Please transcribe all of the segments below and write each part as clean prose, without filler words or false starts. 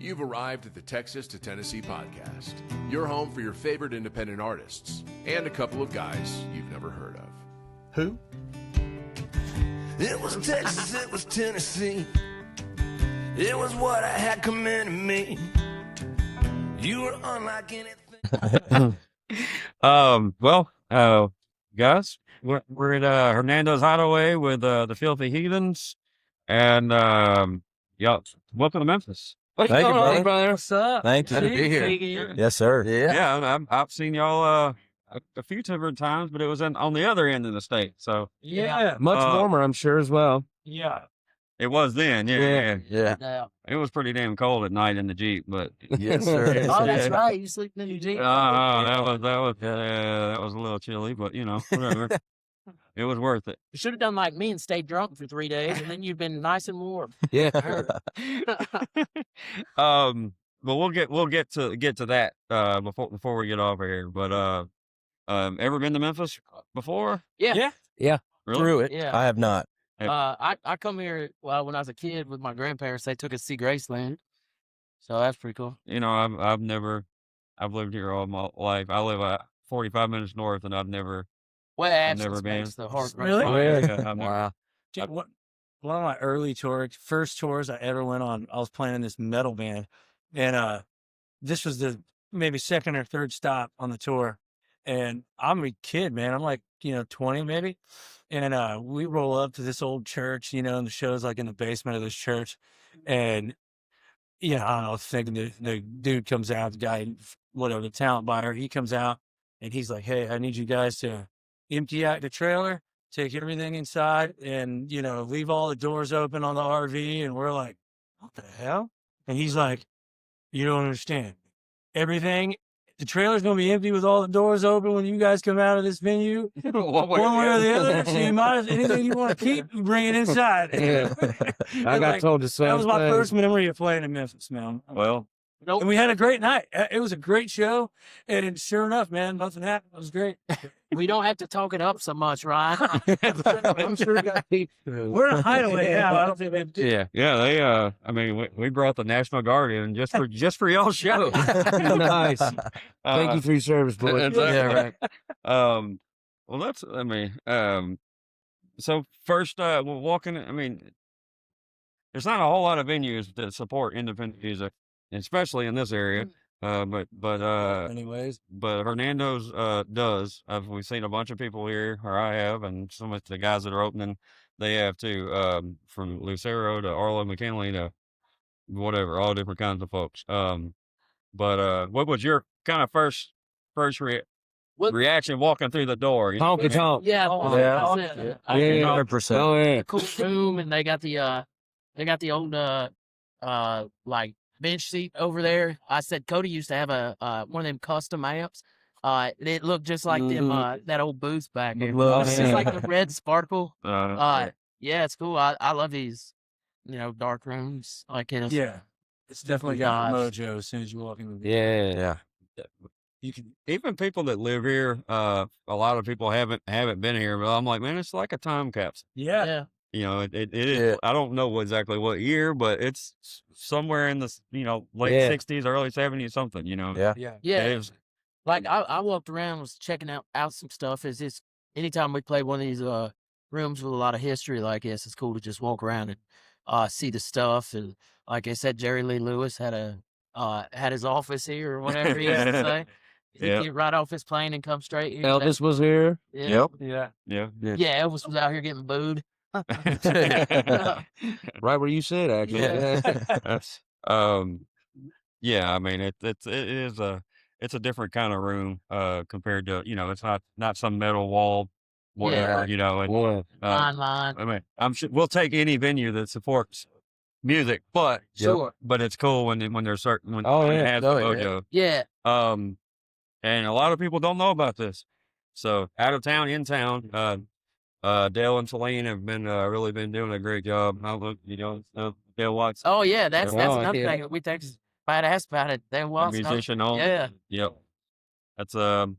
You've arrived at the Texas to Tennessee podcast, your home for your favorite independent artists and a couple of guys you've never heard of. Who? It was Texas, it was Tennessee. It was what I had coming to me. You were unlike anything. Guys, we're at Hernando's Hideaway with the Filthy Heathens, and y'all, welcome to Memphis. Thank you, brother. What's up? Thank you. Good to be here. Yes, sir. Yeah, I've seen y'all a few different times, but it was on the other end of the state. So Yeah. Much warmer, I'm sure, as well. Yeah. it was then. Yeah. Yeah. It was pretty damn cold at night in the Jeep, but Yes, sir. Oh, that's right. You sleeping in your Jeep? that was a little chilly, but whatever. It was worth it. You should have done like me and stayed drunk for 3 days, and then you've been nice and warm. Yeah. But we'll get to that before we get off here. But ever been to Memphis before? Yeah. Really? Through it. Yeah. I have not. I come here, well, when I was a kid with my grandparents, they took us to see Graceland. So that's pretty cool. I've lived here all my life. I live 45 minutes north, and I've never Well, been. the hard Really? Oh, yeah, I've never- Wow. One of my early first tours I ever went on, I was playing in this metal band, and this was the maybe second or third stop on the tour. And I'm a kid, man. I'm like, 20 maybe. And we roll up to this old church, and the show's like in the basement of this church. And I don't know, I was thinking the dude comes out, the guy, whatever, the talent buyer, he comes out and he's like, "Hey, I need you guys to empty out the trailer, take everything inside, and leave all the doors open on the RV." And we're like, "What the hell?" And he's like, "You don't understand. The trailer's gonna be empty with all the doors open when you guys come out of this venue, one way or the other. So you might, anything you want to keep, you bring it inside." I got told the same That was my thing. first memory of playing in Memphis, man. Well, And we had a great night. It was a great show, and sure enough, man, nothing happened. It was great. We don't have to talk it up so much, right? I'm sure it got deep. We're in a hideaway now. I don't think we have to do yeah. They I mean, we brought the National Guard in just for y'all's show. Nice. Thank you for your service, boys. Yeah, right. Well, so first, walking. I mean, there's not a whole lot of venues that support independent music, especially in this area. But anyways. Hernando's does. We've seen a bunch of people here, or I have, and some of the guys that are opening, they have too. From Lucero to Arlo McKinley to whatever, all different kinds of folks. But what was your kind of first reaction walking through the door? Honky tonk. Yeah. Yeah. 100%. Oh, yeah. Cool room, and they got the old like bench seat over there. I said Cody used to have a one of them custom amps. It looked just like them that old booth back there. It's just like the red sparkle. Yeah, it's cool. I love these, dark rooms like this. Yeah. It's definitely got mojo as soon as you walk in. Yeah. You can, even people that live here, a lot of people haven't been here, but I'm like, man, it's like a time capsule. Yeah. Yeah. It is. Yeah. I don't know exactly what year, but it's somewhere in the late 60s, early 70s, something. Yeah. Yeah. Yeah. It was- Like I walked around, was checking out some stuff. Is this anytime we play one of these rooms with a lot of history like this, it's cool to just walk around and see the stuff. And like I said, Jerry Lee Lewis had his office here or whatever he used to say. He'd get right off his plane and come straight here. Elvis was here. Yeah. Yeah. yeah. Yeah, Elvis was out here getting booed. Right where you said, actually. That's yeah. I mean, it's a different kind of room compared to it's not some metal wall, whatever. And, Boy. Line. I mean, I'm sure we'll take any venue that supports music, but Sure. but it's cool when there's certain when Oh, it yeah. has Oh, the yeah. mojo. Yeah. And a lot of people don't know about this. So out of town, in town, Dale and Celine have really been doing a great job. I don't know, Dale Watts, Oh yeah, that's Oh, another yeah. thing we think badass about it. There a was musician on. Yeah. Yep. That's all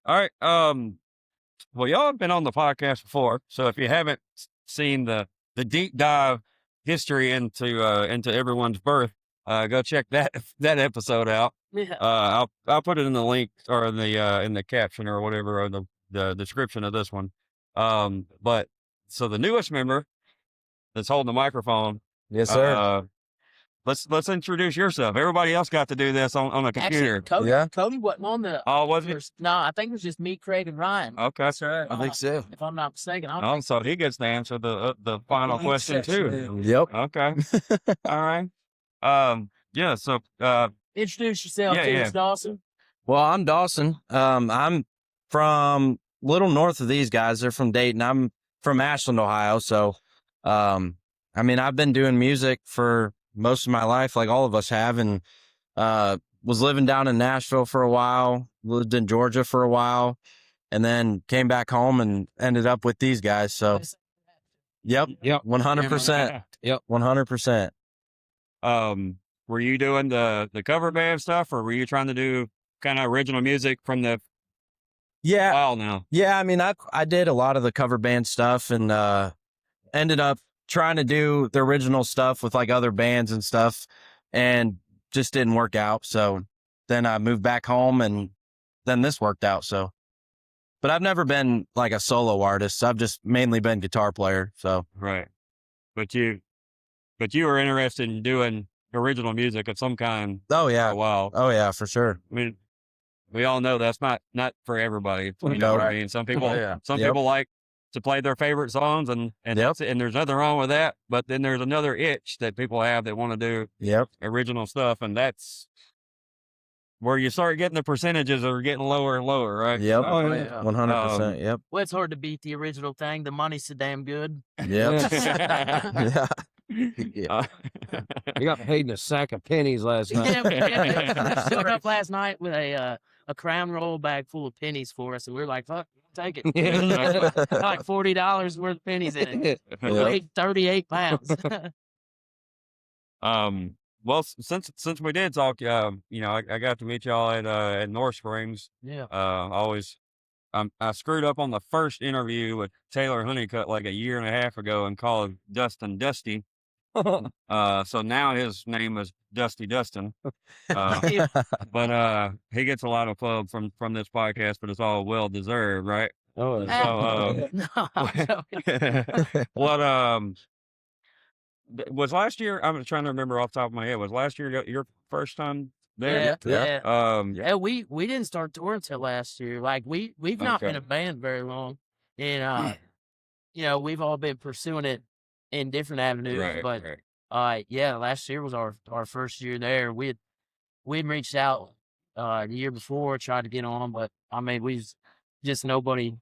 right. Well, y'all have been on the podcast before, so if you haven't seen the deep dive history into everyone's birth, go check that episode out. Yeah. I'll put it in the link or in the caption or whatever, or the description of this one. But so the newest member that's holding the microphone. Yes, sir. Let's introduce yourself. Everybody else got to do this on a computer. Actually, Cody wasn't on the. Oh, wasn't it? No, I think it was just me, Craig, and Ryan. Okay, that's right. I think so. If I'm not mistaken. So he gets to answer the final question too. Yep. Okay. All right. Yeah. So Introduce yourself, Yeah. Dawson. Well, I'm Dawson. I'm from a little north of these guys. They're from Dayton. I'm from Ashland, Ohio. So, I mean, I've been doing music for most of my life, like all of us have, and was living down in Nashville for a while, lived in Georgia for a while, and then came back home and ended up with these guys. So, yep, 100%. Yep, 100%. Were you doing the cover band stuff, or were you trying to do kind of original music from the Yeah. while now? Yeah, I mean, I did a lot of the cover band stuff and ended up trying to do the original stuff with like other bands and stuff, and just didn't work out. So then I moved back home, and then this worked out. So, but I've never been like a solo artist. I've just mainly been guitar player. So Right. But you were interested in doing original music of some kind oh for yeah, a while. oh yeah, for sure. I mean, we all know that's not for everybody. You know No. what I mean? Some people, Yeah. some Yep. people like to play their favorite songs, and Yep. that's it, and there's nothing wrong with that. But then there's another itch that people have that want to do Yep. original stuff, and that's where you start getting the percentages are getting lower and lower, right? Yep. Oh, yeah. 100%. Yep. Well, it's hard to beat the original thing. The money's so damn good. Yep. Yeah. Uh, We got paid in a sack of pennies last night. Yeah, showed up last night with a Crown Roll bag full of pennies for us, and we were like, "Fuck, take it." Like $40 worth of pennies in it. Yeah. Weighed 38 pounds. well, since we did talk, you know, I got to meet y'all at North Springs. Yeah. I screwed up on the first interview with Taylor Honeycutt like a year and a half ago and called Dustin Dusty. So now his name is Dusty Dustin. But he gets a lot of love from this podcast, but it's all well deserved, right? Oh, So No, I'm joking. what was last year? I'm trying to remember off the top of my head. Was last year your first time there? Yeah. Yeah. We didn't start touring until last year. Like we've not been Okay. a band very long, and you know, we've all been pursuing it in different avenues. Right. But Right. yeah, last year was our first year there. We'd reached out the year before, tried to get on, but I mean, we just nobody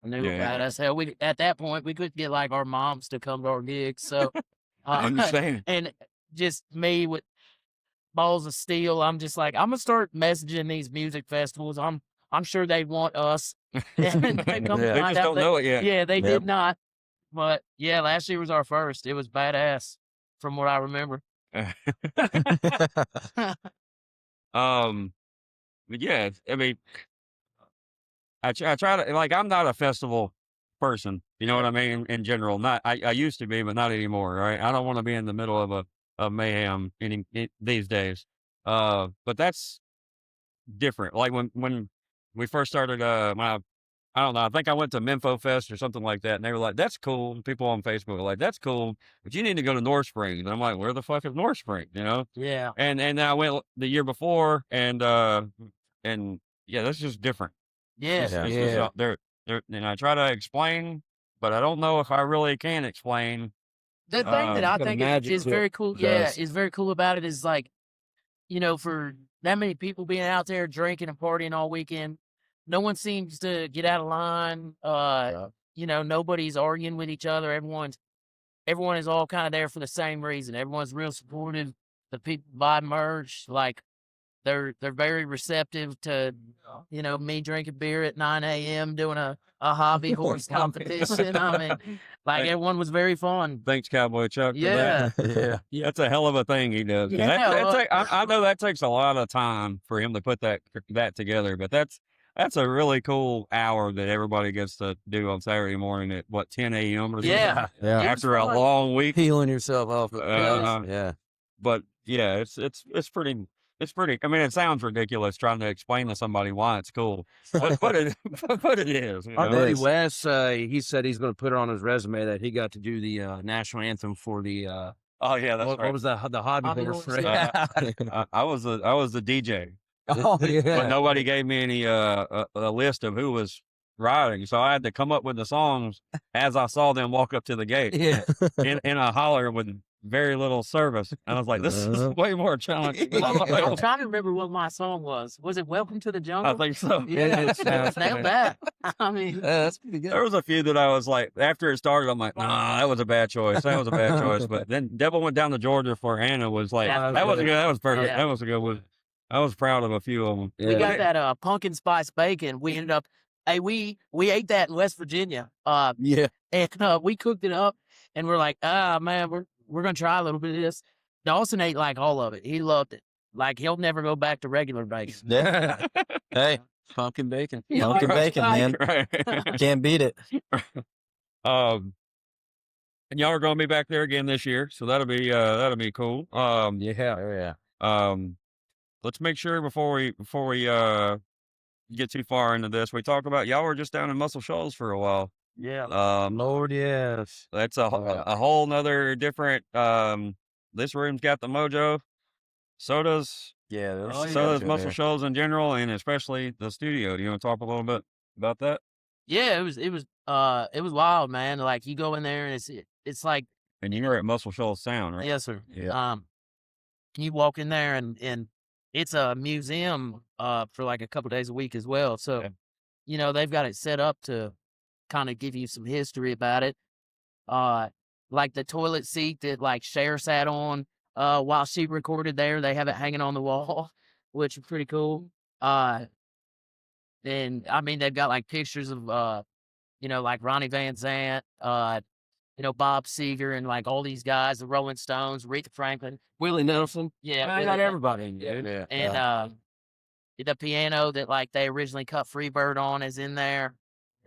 knew Yeah. about us. Hell, we at that point we couldn't get like our moms to come to our gigs, so I understand. and just me with balls of steel, I'm just like, I'm gonna start messaging these music festivals. I'm sure they want us. And they come to They find just out don't know it yet. Yeah, they Yep. did not. But yeah, last year was our first. It was badass from what I remember. But yeah, I mean, I try to, like, I'm not a festival person, you know what I mean? In general, not, I used to be, but not anymore, right? I don't want to be in the middle of a mayhem these days. But that's different. Like when we first started, I don't know, I think I went to Memphis Fest or something like that, and they were like, "That's cool." And people on Facebook were like, "That's cool, but you need to go to North Springs." And I'm like, "Where the fuck is North Springs?" You know? Yeah. And then I went the year before, and yeah, that's just different. Yeah. It's just, Yeah. they're and I try to explain, but I don't know if I really can explain. The thing that I got a think magic is to it. very cool, It yeah, does. is very cool about it is like, you know, for that many people being out there drinking and partying all weekend, no one seems to get out of line. You know, nobody's arguing with each other. Everyone is all kind of there for the same reason. Everyone's real supportive. The people buy merch, like they're very receptive to, you know, me drinking beer at 9 a.m. doing a hobby horse competition. I mean, like everyone was very fun. Thanks, Cowboy Chuck. for Yeah. that. Yeah. That's a hell of a thing he does. And Yeah, I know that takes a lot of time for him to put that together, but that's a really cool hour that everybody gets to do on Saturday morning at what 10 a.m. or something. Yeah. Yeah. It was After a fun. long week. Peeling yourself off. Uh-huh. Yeah. but yeah, it's pretty. It's pretty. I mean, it sounds ridiculous trying to explain to somebody why it's cool, but it but it is. You Our know? buddy is. Wes, he said he's going to put it on his resume that he got to do the national anthem for the Oh yeah, that's what right. was the hobby Hobby horse? horse, Yeah. I was the DJ, Oh but yeah. nobody gave me any a list of who was riding, so I had to come up with the songs as I saw them walk up to the gate Yeah. in a holler with very little service. And I was like, this is way more challenging. than I I'm thought. trying to remember what my song was. Was it "Welcome to the I Jungle"? think so. Yeah, sounds nailed that. I mean, That's pretty good. There was a few that I was like, after it started, I'm like, nah, that was a bad choice. That was a bad choice. But then Devil Went Down to Georgia for Anna was like, Yeah, that was good. That was perfect. Yeah. That was a good one. I was proud of a few of them. we Yeah. got that pumpkin spice bacon. We ended up, hey, we ate that in West Virginia. Yeah. And we cooked it up, and we're like, man, we're gonna try a little bit of this. Dawson ate like all of it. He loved it. Like he'll never go back to regular bacon. Yeah. Hey, pumpkin bacon. Yeah, Pumpkin right. bacon, man. Right. Can't beat it. And y'all are gonna be back there again this year, so that'll be cool. Yeah. Oh, yeah. Let's make sure before we get too far into this, we talk about y'all were just down in Muscle Shoals for a while. Yeah. Lord, yes. That's a whole nother different. This room's got the mojo. So does Yeah. Oh, yeah. Muscle Shoals in general, and especially the studio. Do you want to talk a little bit about that? Yeah, it was wild, man. Like you go in there and it's like, And you were at Muscle Shoals Sound, right? yes, sir. Yeah. You walk in there and it's a museum for like a couple days a week as well. So, Okay. you know, they've got it set up to kind of give you some history about it. Like the toilet seat that like Cher sat on while she recorded there, they have it hanging on the wall, which is pretty cool. And I mean, they've got like pictures of you know, like Ronnie Van Zant, you know, Bob Seger, and like all these guys, the Rolling Stones, Aretha Franklin. Willie Nelson. Yeah, I got Willie- everybody in there. Yeah. and the piano that like they originally cut Freebird on is in there.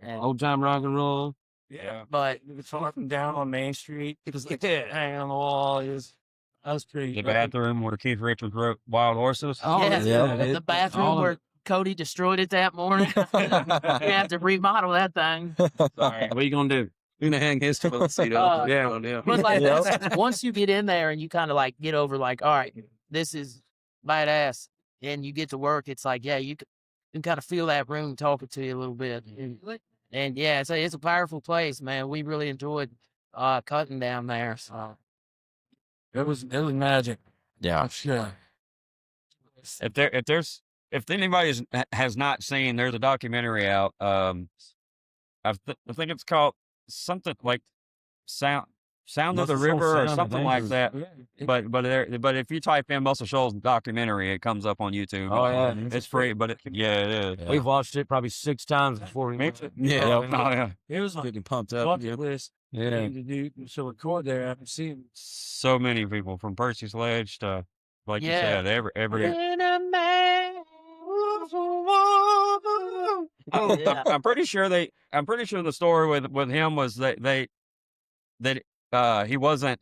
And, Old time rock and roll. Yeah. but It's up and down on Main Street. It was like hanging on the wall. That was pretty. The bathroom where Keith Richards wrote Wild Horses. Oh, yeah, yeah. the bathroom all of where Cody destroyed it that morning. You have to remodel that thing. Sorry. What are you gonna do? You're gonna hang his toilet seat Uh, up. Yeah. But like Yep. once you get in there and you kind of like get over like, all right, this is badass, and you get to work, it's like, yeah, you can kind of feel that room talking to you a little bit. And yeah, it's a powerful place, man. We really enjoyed cutting down there. So It was magic. Yeah. I'm sure. If anybody has not seen, there's a documentary out. I think it's called something like Sound of the Muscle Shoals River or Sound, I something think. like that. Yeah. But if you type in Muscle Shoals documentary, it comes up on YouTube. Oh, yeah. It's free, but it is. Yeah. We've watched it probably 6 times before we Me went. too. Yeah. Oh, yeah. It was like Getting pumped up. bucket list Yeah. thing to do. So record there. I haven't seen. So many people from Percy Sledge to, like you Yeah. said, every. Yeah. I'm pretty sure the story with him was that he wasn't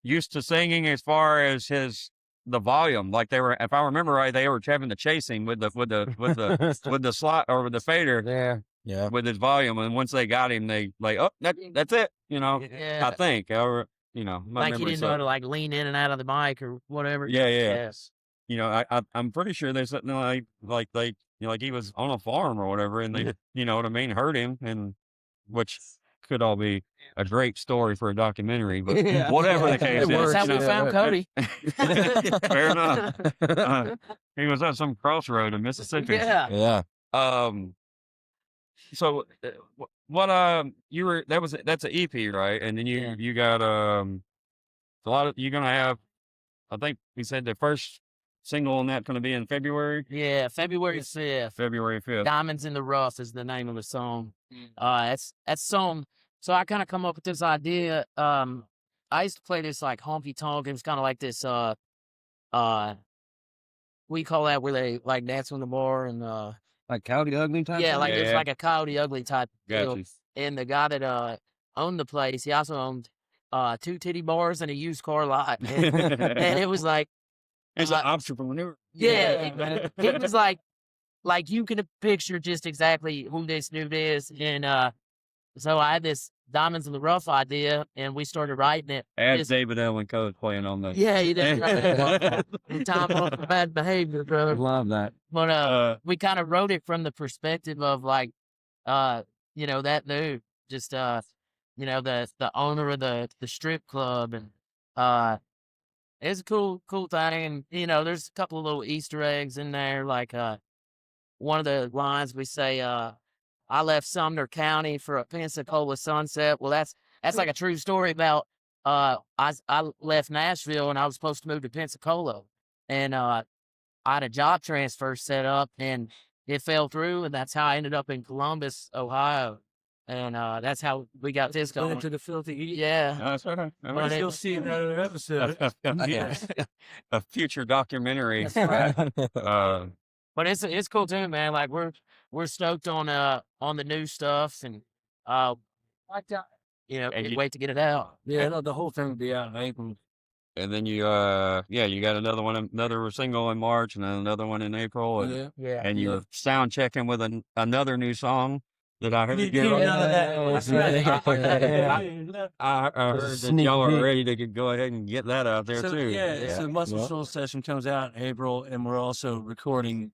used to singing as far as the volume. Like they were, if I remember right, they were having to chase him with the with the slot or with the fader Yeah. Yeah. with his volume. And once they got him, they like, oh, that's it. You know, Yeah. I think, or you know, my Like he memory didn't know how sucks. to like lean in and out of the mic or whatever. Yeah. Yes. You know, I'm pretty sure there's something like he was on a farm or whatever, and they, you know what I mean, hurt him, and which could all be a great story for a documentary, but Yeah. whatever the case It is, works, That's how we you know, found Cody. fair enough. He was at some crossroad in Mississippi. Yeah. Yeah. So what you were that's an EP, right? And then Yeah. you got a lot of you're gonna have, I think we said the first single on that gonna be in February. Yeah. February 5th. February 5th. Diamonds in the Rough is the name of the song. That's song. So I kind of come up with this idea. I used to play this like honky tonk. It was kind of like this. We call that where they like dance on the bar and Like Coyote Ugly type. yeah, thing? like it's Yeah. like a Coyote Ugly type deal. Gotcha. And the guy that owned the place, he also owned two titty bars and a used car lot, and it was like, It's an entrepreneur. yeah, it was like you can picture just exactly who this dude is, and so I had this Diamonds in the Rough idea, and we started writing it. As David Allen Coe playing on the. Yeah, he did. Time off for bad behavior, brother. Love that. But we kind of wrote it from the perspective of like, you know, that dude, just you know, the owner of the strip club, and it's a cool thing. And you know, there's a couple of little Easter eggs in there, like one of the lines we say, I left Sumner County for a Pensacola sunset. Well, that's like a true story about I left Nashville and I was supposed to move to Pensacola, and I had a job transfer set up and it fell through, and that's how I ended up in Columbus, Ohio, and that's how we got this going. Went to the Filthy Heathens. Yeah, That's all right. I mean, But You'll see in another episode. a future documentary. but it's cool too, man. Like we're stoked on the new stuff, and like that, you know, And can't you- wait to get it out. Yeah, no, the whole thing will be out in April. And then you you got another single in March and then another one in April, and, Yeah. and you're sound checking with another new song that I heard. I heard that Sneak y'all are peek. ready to go ahead and get that out there So, too. yeah, so Muscle Shoals session comes out in April, and we're also recording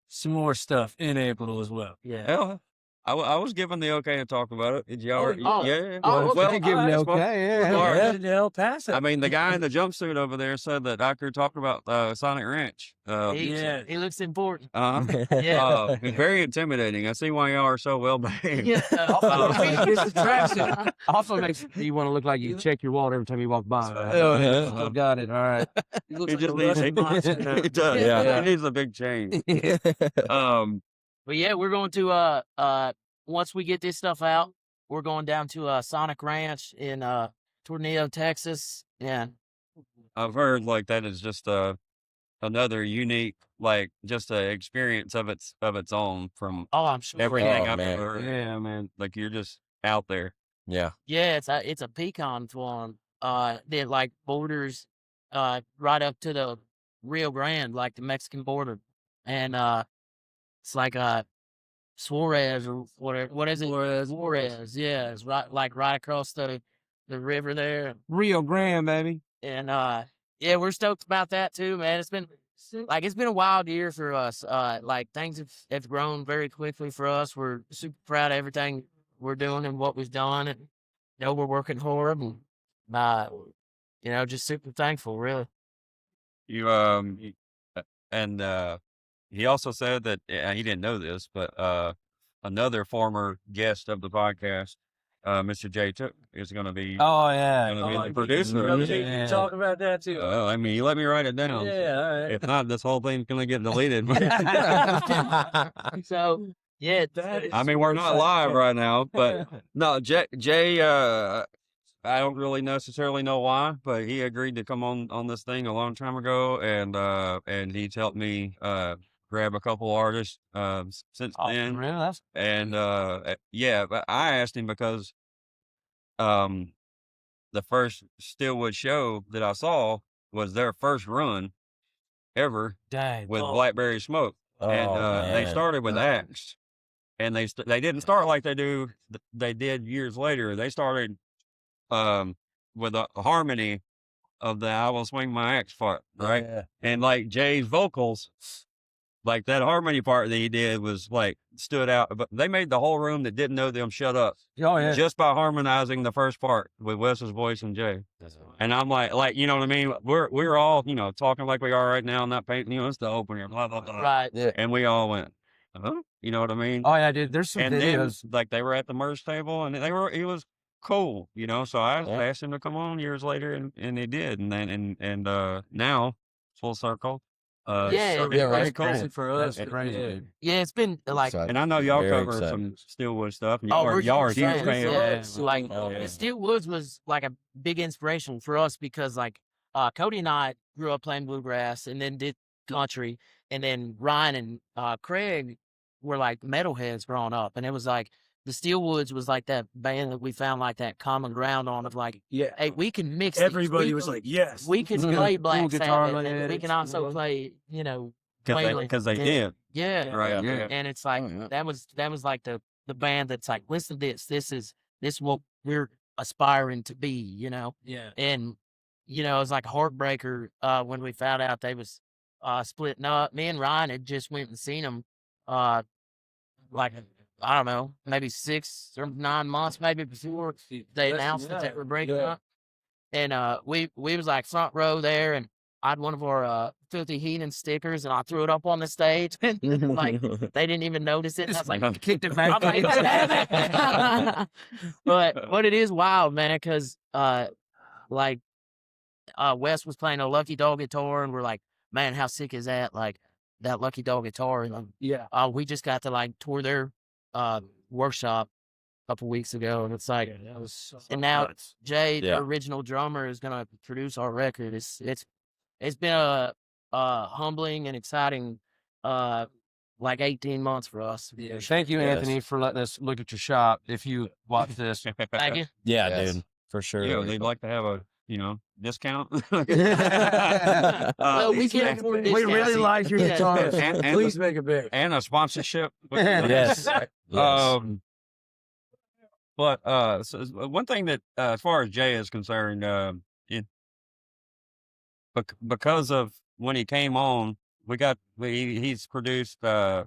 some more stuff in April as well. Yeah. Hell, I was given the okay to talk about it. Did y'all? Oh, yeah. oh, well, you give me that's fine. okay. Yeah. Yeah, El Paso. I mean, the guy in the jumpsuit over there said that I could talk about Sonic Ranch. Yeah. He looks important. Yeah. It's very intimidating. I see why y'all are so well behaved. Yeah. It's attraction. Also makes you want to look like you check your wallet every time you walk by. Oh, yeah. I got it. All right. He just needs he does. Yeah. He needs a big change. But yeah, we're going to once we get this stuff out, we're going down to Sonic Ranch in Tornillo, Texas. Yeah. I've heard like that is just another unique, like just a experience of its own from Oh, I'm sure. everything Oh, I've man. ever heard. Yeah, man. Like you're just out there. Yeah. Yeah, it's a pecan farm that like borders right up to the Rio Grande, like the Mexican border, and it's like Suarez or whatever. What is it? Suarez. Yeah, it's right across the river there, Rio Grande, baby. and yeah, we're stoked about that too, man. It's been a wild year for us. Like things have grown very quickly for us. We're super proud of everything we're doing and what we've done, and you know we're working hard, and you know, just super thankful, really. You and he also said that he didn't know this, but another former guest of the podcast, Mr. J Took, is going to be Oh, yeah. gonna be the producer. You talk about that too. I mean, you let me write it down. Yeah, all right. If not, this whole thing's going to get deleted. So yeah, I mean, we're not live right now, but no, Jay, I don't really necessarily know why, but he agreed to come on this thing a long time ago, and he's helped me grab a couple artists since then. Really? That's And yeah, but I asked him because the first Stillwood show that I saw was their first run ever dang. with Blackberry Smoke, and they man. started with Axe, and they didn't start like they did years later. They started with a harmony of the "I Will Swing My Axe" part, right? Yeah. And like Jay's vocals, like that harmony part that he did was like stood out. But they made the whole room that didn't know them shut up Oh, yeah. just by harmonizing the first part with Wes's voice and Jay. And I'm like, you know what I mean? We're all, you know, talking like we are right now, not painting, you know, it's the opener, blah, blah, blah. Right. Yeah. And we all went, huh? You know what I mean? Oh, yeah, dude. There's some And videos. then, like, they were at the merge table, and he was cool, you know. So I Yeah. asked him to come on years later, and he did. And then and now full circle. Yeah, it's yeah, right. very cool. Crazy for us. That's crazy, Yeah. dude. Yeah, it's been like Excited. And I know y'all Very cover excited. some Stillwood stuff. And Oh, y'all are huge fans, fans. yeah. So, Like Oh, yeah. Steel Woods was like a big inspiration for us because like Cody and I grew up playing bluegrass and then did country, and then Ryan and Craig were like metalheads growing up, and it was like the Steelwoods was like that band that we found like that common ground on of like, Yeah. hey, we can mix. these. Everybody We- was like, yes. we can play Black guitar Sabbath, and we licks, can also play, Waylon. Because they And- did. Yeah, Right. Yeah. and it's like Oh, yeah. that was like the band that's like, listen to this. This is what we're aspiring to be, Yeah. and it was like a heartbreaker when we found out they was splitting up. Me and Ryan had just went and seen them like, I don't know, maybe 6 or 9 months maybe before they announced that they were breaking up. And we was like front row there, and I had one of our Filthy Heathens stickers, and I threw it up on the stage. And like they didn't even notice it. And I was like, Kicked it back. I'm like, "Damn it." but it is wild, man, because like Wes was playing a Lucky Dog guitar, and we're like, man, how sick is that? Like that Lucky Dog guitar, and Yeah. we just got to like tour their workshop a couple weeks ago, and it's like, That was so and now nuts. Jay, Yeah. the original drummer, is gonna produce our record. It's been a humbling and exciting like 18 months for us. Yeah. Thank you, Yes. Anthony, for letting us look at your shop. If you watch this, Thank you. Yeah, Yes. dude, for sure. Yeah, they'd like to have a discount. Well, we can't afford We discounts. really like your Yeah. guitars. And- and- Please make it big. and a sponsorship. Yes. Yes. But so one thing that as far as Jay is concerned, because of when he came on, he's produced several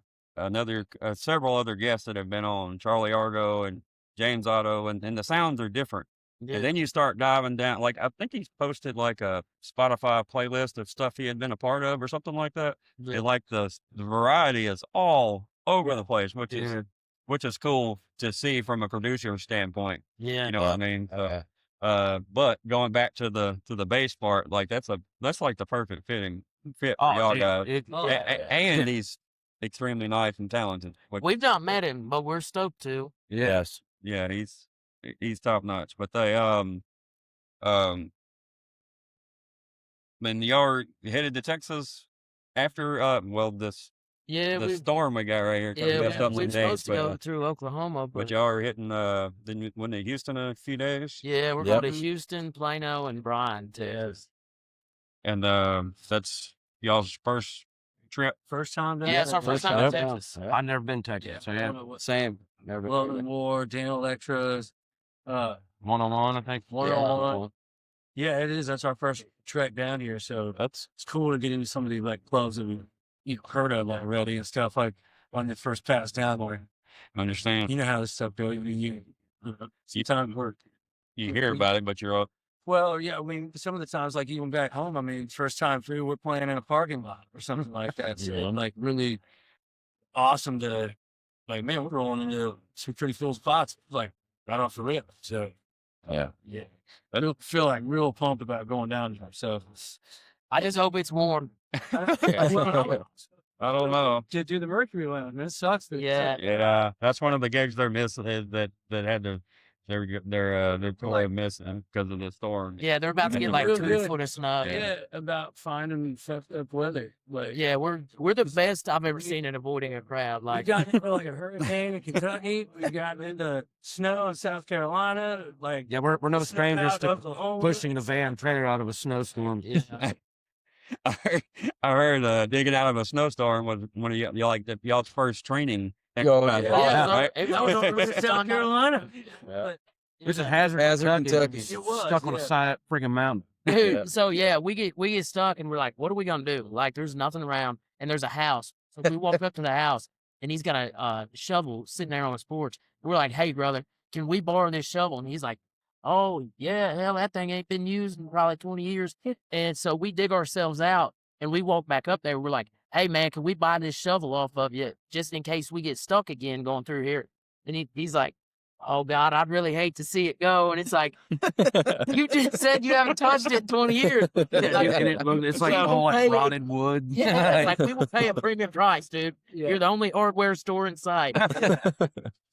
other guests that have been on, Charlie Argo and James Otto, and the sounds are different. Yeah. And then you start diving down. Like I think he's posted like a Spotify playlist of stuff he had been a part of or something like that. Yeah. And like the variety is all over the place, which is cool to see from a producer standpoint. Yeah. You know what I mean? So, but going back to the bass part, like that's like the perfect fit for y'all guys. And he's extremely nice and talented. We've not met him, but we're stoked to. Yes. Yeah, he's top notch. But they when y'all are headed to Texas after this Yeah, the storm we got right here. yeah, messed up we're some supposed dates, to go but through Oklahoma, but y'all are hitting when they Houston in a few days. yeah, we're Yep. going to Houston, Plano, and Bryan, Texas. And that's y'all's first trip. First time down Yeah, it's our there. first time in Yep. Texas. I've never been to Texas. So yeah, same. Never Love been. and War, Dan Electras, One-on-one, I think. One-on-one. Yeah, it is. That's our first trek down here, so That's it's cool to get into some of these like clubs that you've heard of already and stuff like when you first pass down there. Understand? You know how this stuff goes. Sometimes You hear about it, but you're all well, yeah. I mean, some of the times, like even back home, I mean, first time through, we're playing in a parking lot or something like that. So like really awesome to like, man, we're rolling into some pretty cool spots, like right off the rip. So yeah. I don't feel like real pumped about going down there. So I just hope it's warm. I don't know. to do the Mercury Lounge, man, it sucks. that- Yeah. Yeah, that's one of the gigs they're missing. That had to they're totally missing because of the storm. Yeah, they're about to get like Real 2 good. foot of snow. Yeah, about finding fucked up weather. Like, Yeah, we're the best I've ever seen at avoiding a crowd. we Like, got into like a hurricane in Kentucky. We got into snow in South Carolina. Like, Yeah, we're no snow strangers out to Oklahoma. pushing the van trailer out of a snowstorm. yeah. I heard digging out of a snowstorm was one of y'all's first training. Oh, exercise, Yeah, right? it That was over in South Carolina. Yeah. It's a hazard, Kentucky. It was, stuck on the yeah. side of that freaking mountain. Dude, so yeah, we get stuck and we're like, what are we gonna do? Like, there's nothing around and there's a house. So we walk up to the house and he's got a shovel sitting there on his porch. We're like, hey brother, can we borrow this shovel? And he's like, oh yeah, hell, that thing ain't been used in probably 20 years. And so we dig ourselves out and we walk back up there. We're like, hey man, can we buy this shovel off of you just in case we get stuck again going through here? And he's like, oh God, I'd really hate to see it go. And it's like, you just said you haven't touched it in 20 years. Like, It's like Yeah. all like Hey. rotted wood. yeah, it's like we will pay a premium price, dude. Yeah. You're the only hardware store in sight.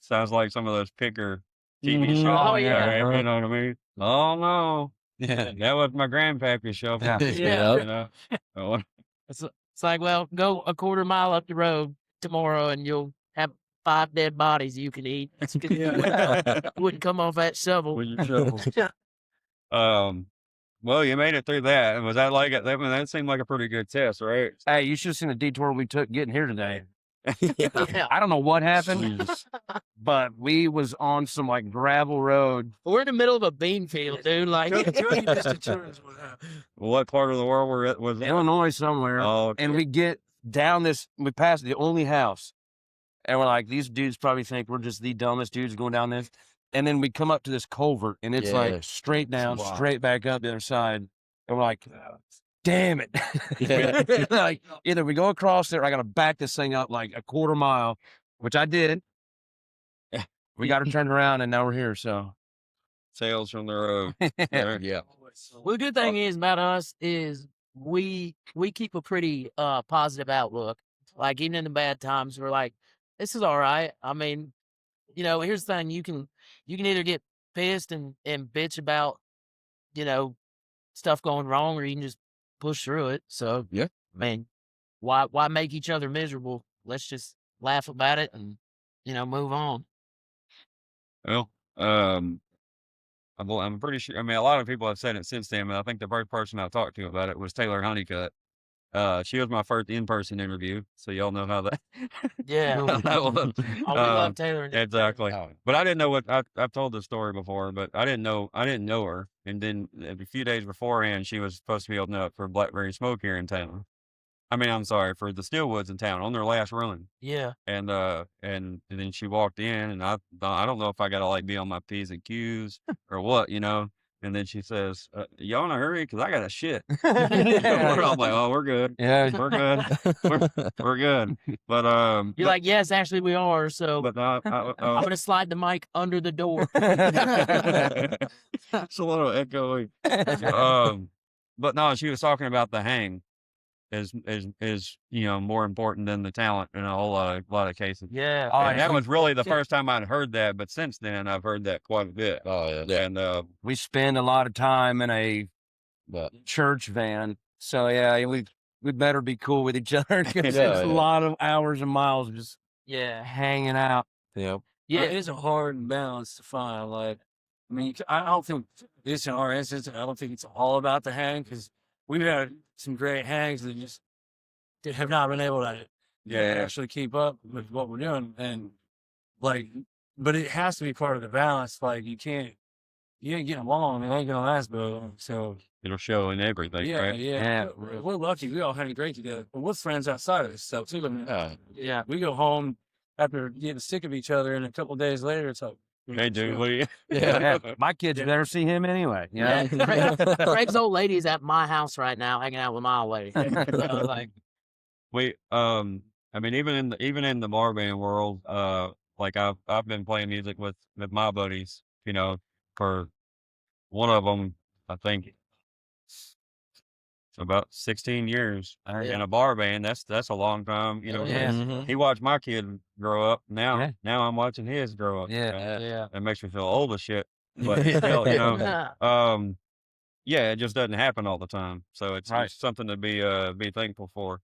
Sounds like some of those picker TV Mhm. shows. Oh, yeah. You know what I mean? Oh no, Yeah. that was my grandpappy show. Yeah. Yeah. You know? Oh, It's like, well, go a quarter mile up the road tomorrow and you'll have 5 dead bodies you can eat. Wouldn't come off that shovel. With your shovel. Well, you made it through that. And was that like that seemed like a pretty good test, right? Hey, you should have seen the detour we took getting here today. Yeah. I don't know what happened, but we was on some like gravel road. We're in the middle of a bean field, dude. Like, What part of the world was that? Illinois somewhere. Oh, okay. And we get down this, we pass the only house. And we're like, these dudes probably think we're just the dumbest dudes going down this. And then we come up to this culvert and it's like straight down, straight back up the other side. And we're like, damn it. Like, either we go across there or I got to back this thing up like a quarter mile, which I did. We got to turn around and now we're here. So, Sales from the road. Yeah. well, the good thing is about us is we keep a pretty positive outlook. Like, even in the bad times, we're like, this is all right. I mean, you know, here's the thing: you can either get pissed and bitch about, you know, stuff going wrong, or you can just push through it. So Yeah. I mean, why make each other miserable? Let's just laugh about it and, you know, move on. Well, I'm pretty sure. I mean, a lot of people have said it since then, but I think the first person I talked to about it was Taylor Honeycutt. She was my first in-person interview, so y'all know how that. Yeah. how that was. Oh, we love Taylor. And Exactly. But I didn't know what I've told this story before, but I didn't know her. And then a few days beforehand, she was supposed to be opening up for Blackberry Smoke here in town. I mean, I'm sorry, for the Stillwoods in town on their last run. Yeah. And then she walked in, and I don't know if I gotta like be on my P's and Q's or what, you know. And then she says, "Y'all in a hurry? Because I got a shit." I'm like, "Oh, we're good. yeah. We're good. We're good." But You're like, yes, actually we are. So but I'm gonna slide the mic under the door. it's a little echoey. But no, she was talking about the hang is you know, more important than the talent in a whole lot of cases. Yeah. And that was really the first time I'd heard that, but since then I've heard that quite a bit. Oh, yeah. And We spend a lot of time in a church van. So, yeah, we better be cool with each other because it's a lot of hours and miles just Yeah. hanging out. Yep. Yeah, it is a hard balance to find. Like, I mean, I don't think this in our instance, I don't think it's all about the hang because we've had some great hangs that just have not been able to actually keep up with what we're doing. And like, but it has to be part of the balance. Like, you ain't getting along, it ain't gonna last very long. So it'll show in everything, right? Yeah. We're lucky. We all hang great together. But we're friends outside of this stuff too. I mean, Yeah. we go home after getting sick of each other, and a couple of days later, it's like, Hey, dude, what are you? Yeah. My kids never see him anyway. You know? Yeah. Greg's old lady is at my house right now, hanging out with my old lady. So, like, I mean, even in the bar band world, like I've been playing music with my buddies, you know, for one of them, I think about 16 years in a bar band. That's a long time, you know. Yeah. He watched my kid grow up. Now I'm watching his grow up. yeah. That makes me feel old as shit. But still, you know, yeah, it just doesn't happen all the time. So it's something to be thankful for.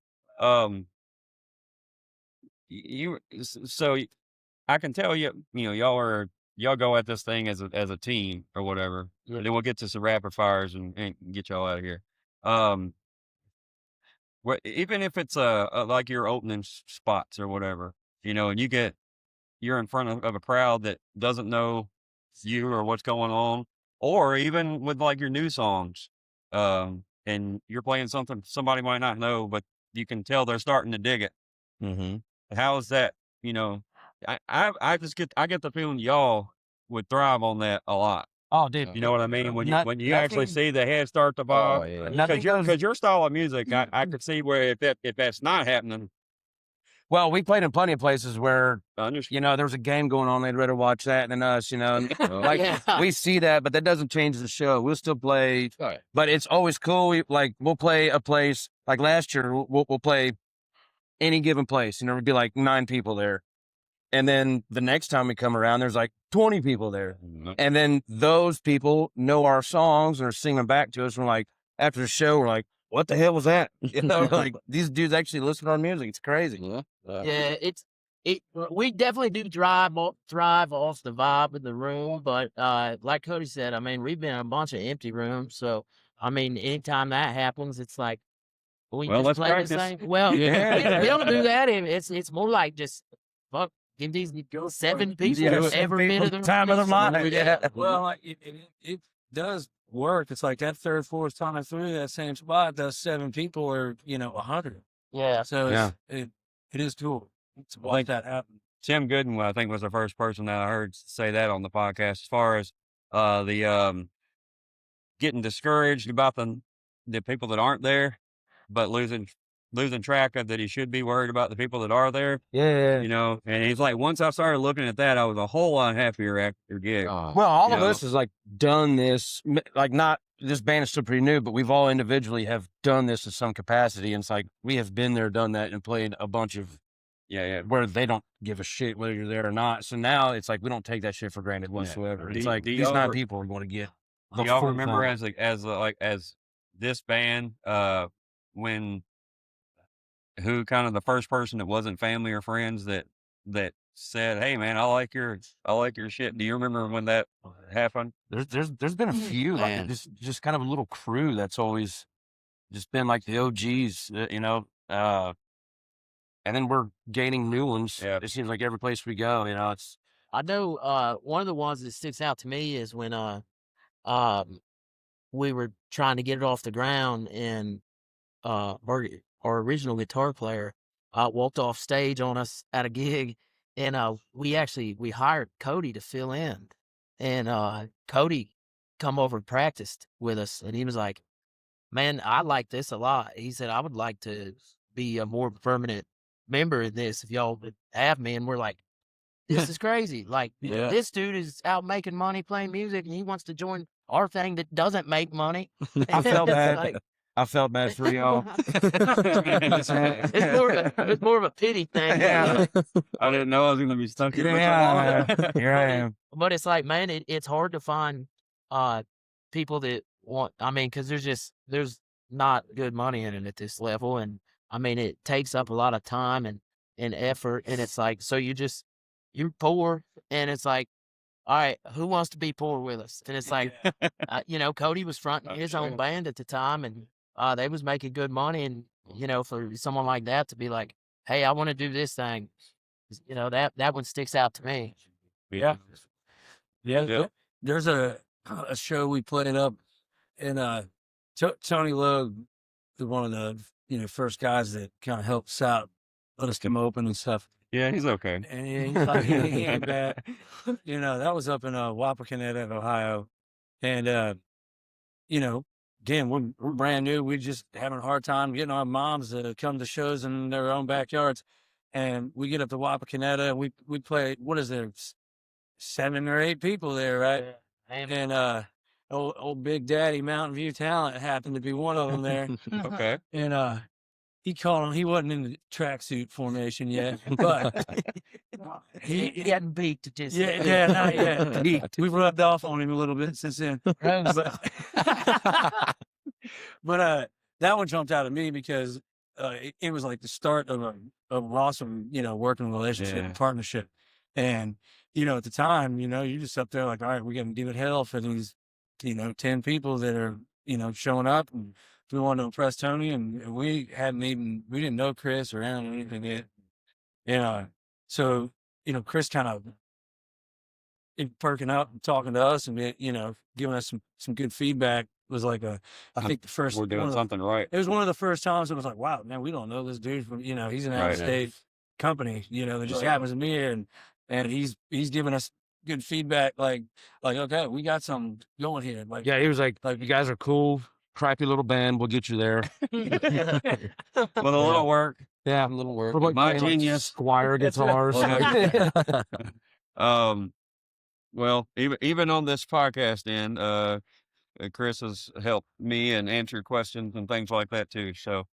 So I can tell you know, y'all go at this thing as a team or whatever. And then we'll get to some rapid fires and get y'all out of here. Even if it's like your opening spots or whatever, you know, and you're in front of a crowd that doesn't know you or what's going on, or even with like your new songs, and you're playing something somebody might not know, but you can tell they're starting to dig it. Mm-hmm. How is that? You know, I get the feeling y'all would thrive on that a lot. Oh, dude. You know what I mean? When you actually see the head start to bob, because your style of music, I could see where if that's not happening. Well, we played in plenty of places where, Understood. you know, there was a game going on. They'd rather watch that than us, you know. And, we see that, but that doesn't change the show. We'll still play, but it's always cool. We'll play a place like last year. We'll play any given place. You know, there'd be like 9 people there. And then the next time we come around, there's like 20 people there. Mm-hmm. And then those people know our songs and are singing them back to us. And we're like, after the show, we're like, what the hell was that? You know, like these dudes actually listen to our music. It's crazy. yeah, We definitely do thrive off the vibe in the room, but like Cody said, I mean, we've been in a bunch of empty rooms, so I mean, anytime that happens, it's like we Well, just let's play the practice. same. Well, Yeah. we don't do that. It's more like just fuck. Give these 7 people every bit of the time of the month. Yeah. Well, like, it does work. It's like that third, fourth time through that same spot, those 7 people are 100. Yeah. So Yeah. it is cool to watch that happen. Tim Gooden, I think, was the first person that I heard say that on the podcast. As far as the getting discouraged about the people that aren't there, but losing track of that he should be worried about the people that are there. Yeah. And he's like, once I started looking at that, I was a whole lot happier after your gig. Well, all You of know. us has like done this, like not this band is still pretty new, but we've all individually have done this in some capacity. And it's like we have been there, done that, and played a bunch of where they don't give a shit whether you're there or not. So now it's like we don't take that shit for granted whatsoever. It's like these 9 people are going to get. Do y'all remember as this band when who kind of the first person that wasn't family or friends that said, "Hey man, I like your shit." Do you remember when that happened? There's been a few like just kind of a little crew that's always just been like the OGs, and then we're gaining new ones. Yeah. It seems like every place we go, it's. I know one of the ones that sticks out to me is when we were trying to get it off the ground, and our original guitar player walked off stage on us at a gig, and we hired Cody to fill in, and Cody come over and practiced with us, and he was like, "Man, I like this a lot." He said, "I would like to be a more permanent member in this if y'all would have me." And we're like, this is crazy. Like, this dude is out making money playing music, and he wants to join our thing that doesn't make money. I felt bad. Like, I felt bad for y'all. It's more of a pity thing. Yeah. I didn't know I was going to be stuck here. Here I am. But it's like, man, it's hard to find people that want. I mean, because there's not good money in it at this level, and I mean, it takes up a lot of time and effort, and it's like, so you're poor, and it's like, all right, who wants to be poor with us? And it's like, Cody was fronting his own band at the time, and they was making good money, and for someone like that to be like, hey, I want to do this thing, that one sticks out to me. Yeah. There's a show we played up, and Tony Logue, one of the first guys that kind of helped us out, let us come open and stuff. Yeah, he's okay. And he's like, he ain't bad. That was up in Wapakoneta, Ohio. And, again, we're brand new. We're just having a hard time getting our moms to come to shows in their own backyards. And we get up to Wapakoneta, and we play, what is there, 7 or 8 people there, right? Yeah. And old Big Daddy Mountain View Talent happened to be one of them there. Okay. And he called him. He wasn't in the tracksuit formation yet, but he hadn't peaked just not yet. We've rubbed off on him a little bit since then. But that one jumped out at me because it was like the start of an awesome, working relationship and partnership. And at the time, you're just up there like, all right, we're gonna give it hell for these, 10 people that are, showing up, and we wanted to impress Tony, and we didn't know Chris or Aaron or anything yet. So, Chris kind of perking up and talking to us and, giving us some good feedback was like I think the first. We're doing something right. It was one of the first times it was like, wow, man, we don't know this dude from, he's an out-of-state company, that just happens to be here, and he's giving us good feedback, like, okay, we got something going here. Like, Yeah, he was like, you guys are cool, crappy little band. We'll get you there. With a little work. Yeah, a little work. My genius. Squire guitars. Well, even on this podcast, Chris has helped me and answered questions and things like that too. So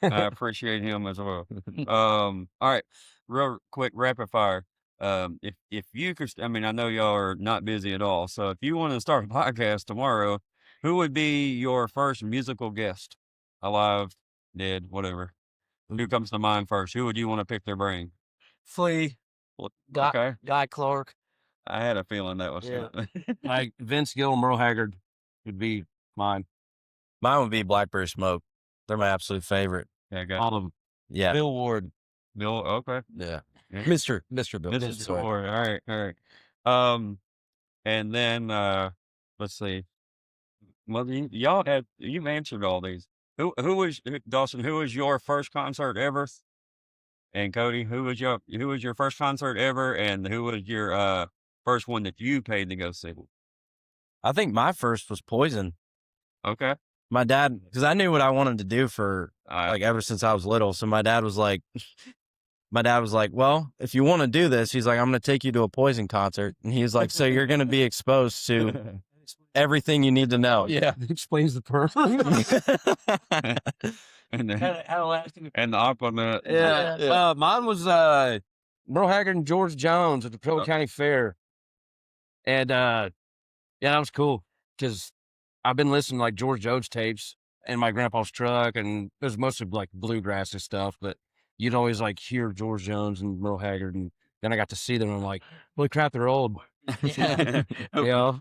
I appreciate him as well. All right, real quick rapid fire. If you could, I mean, I know y'all are not busy at all. So if you want to start a podcast tomorrow, who would be your first musical guest? Alive, dead, whatever. Who comes to mind first? Who would you want to pick their brain? Flea. Guy Clark. I had a feeling that was Yeah. Like Vince Gill, Merle Haggard would be mine. Mine would be Blackberry Smoke. They're my absolute favorite. Yeah, I got All of them. Yeah. Bill Ward. Bill. Okay. Yeah. Yeah. Mr. Bill. This is Sorry. All right. And then let's see. Well, you've answered all these. Dawson? Who was your first concert ever? And Cody, who was your first concert ever? And who was your first one that you paid to go see? I think my first was Poison. Okay. My dad, because I knew what I wanted to do for like ever since I was little. So my dad was like, well, if you want to do this, he's like, I'm going to take you to a Poison concert. And he's like, so you're going to be exposed to everything you need to know. Yeah, explains the person. And the Aquanet. Yeah. Mine was Merle Haggard and George Jones at the Pearl County Fair. And yeah, that was cool because I've been listening to like George Jones tapes in my grandpa's truck, and it was mostly like bluegrass and stuff, but you'd always like hear George Jones and Merle Haggard, and then I got to see them and I'm like, holy crap, they're old. Yeah.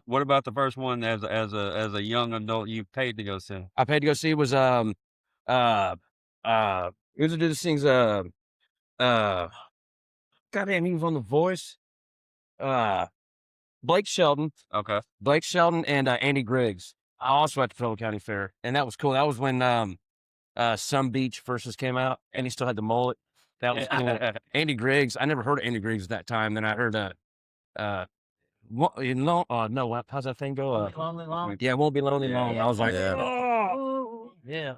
What about the first one as a young adult you paid to go see? I paid to go see was who did these things? Goddamn, he was on The Voice. Blake Shelton and Andy Griggs. I also at the Pearl County Fair, and that was cool. That was when Some Beach versus came out, and he still had the mullet. That was cool. Andy Griggs. I never heard of Andy Griggs at that time. Then I heard how's that thing go? Lonely Long. Yeah, Won't Be Lonely Long. I was like, Yeah.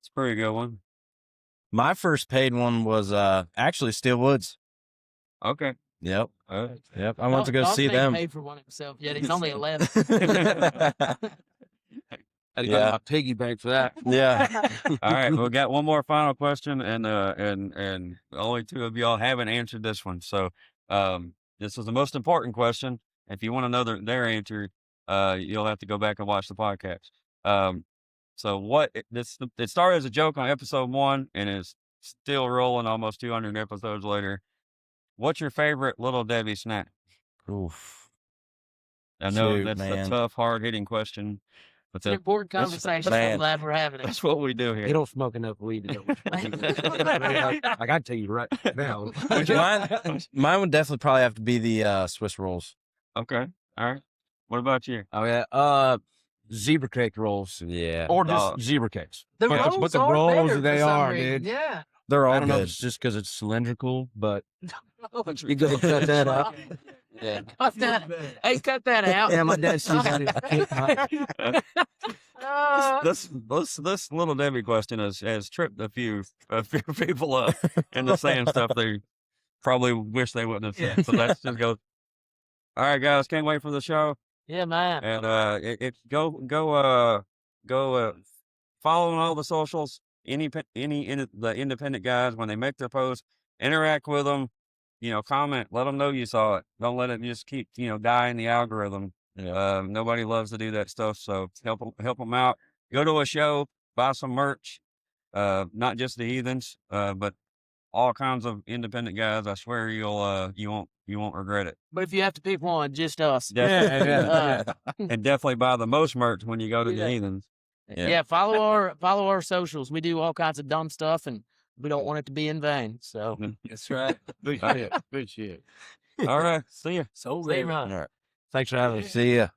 It's a pretty good one. My first paid one was actually Steel Woods. Okay. Yep. Yep. I went to go see them. Paid for one himself. Yeah, he's only 11. I got my piggy bank for that. Yeah. All right, we got one more final question, and only two of y'all haven't answered this one. So, this is the most important question. If you want to know their answer, you'll have to go back and watch the podcast. So it started as a joke on episode 1 and is still rolling almost 200 episodes later. What's your favorite Little Debbie snack? Oof. I know Shoot, that's man. a tough, hard-hitting question, but It's an important conversation. man. I'm glad we're having it. that's what we do here. You don't smoke enough weed to know what I got to tell you right now. Mine would definitely probably have to be the Swiss rolls. Okay. All right. What about you? Oh yeah, zebra cake rolls. Yeah. Or just zebra cakes. The But- rolls but the are rolls, better they for some are, reason. dude. Yeah. They're all I don't know if good. it's just because it's cylindrical, but You go cut that out. Yeah. Cut that. Hey, cut that out. Yeah, my dad says that. This Little Debbie question has tripped a few people up into saying stuff they probably wish they wouldn't have said. So let's just go. All right, guys, can't wait for the show. Yeah, man. And go follow on all the socials. The independent guys, when they make their posts, interact with them. Comment. Let them know you saw it. Don't let it just keep die in the algorithm. Yeah. Nobody loves to do that stuff. So help them out. Go to a show, buy some merch. Not just the Heathens, but all kinds of independent guys. I swear you won't regret it. But if you have to pick one, just us. Yeah. And definitely buy the most merch when you go to the Heathens. Yeah. Follow our socials. We do all kinds of dumb stuff, and we don't want it to be in vain. So That's right. Good shit. Good shit. All right. See ya. So Stay ready. right. All right. Thanks for having us. See ya.